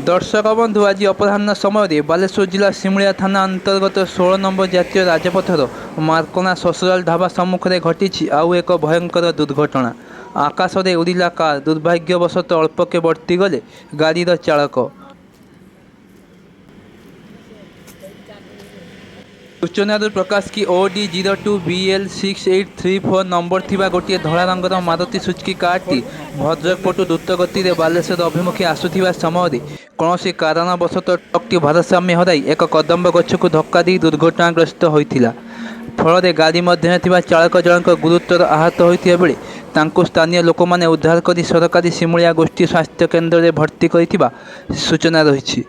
दर्शक बंधु आज अपराह्न समय बालेश्वर जिला सिमुलिया थाना अंतर्गत 16 नंबर जातीय राजपथर मार्कना ससुराल ढाबा सम्मुखें घटी आउ एक भयंकर दुर्घटना। आकाश में उड़िला कार, दुर्भाग्यवशत अल्पके बर्ती गले गाड़ीर चालक। सूचना प्रकाश कि OD02BL6834 नंबर थिबा गोटे धला रंगर मारुति सुजुकी कारटी भद्रक पटु द्रुत गति में बालेश्वर अभिमुखे आसुथिबा समय कौनसी कारणवशत ट्रकटी भारसाम्य हराई एक कदम्ब गछकु धक्का दी दुर्घटनाग्रस्त होइथिला। फल गाड़ी मध्य थिबा चालक जनक गुरुतर आहत होइथिबा बेले तांकु स्थानीय लोक माने उद्धार करी सरकारी सिमुलिया गोष्ठी स्वास्थ्य केन्द्र में भर्ती करिथिबा सूचना रहिछि।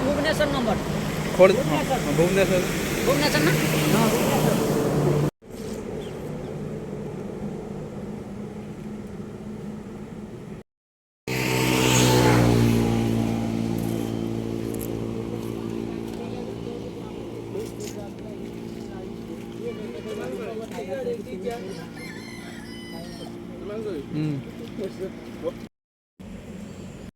भुवनेश्वर नंबर भुवनेश्वर भुवनेश्वर ना भुवनेश्वर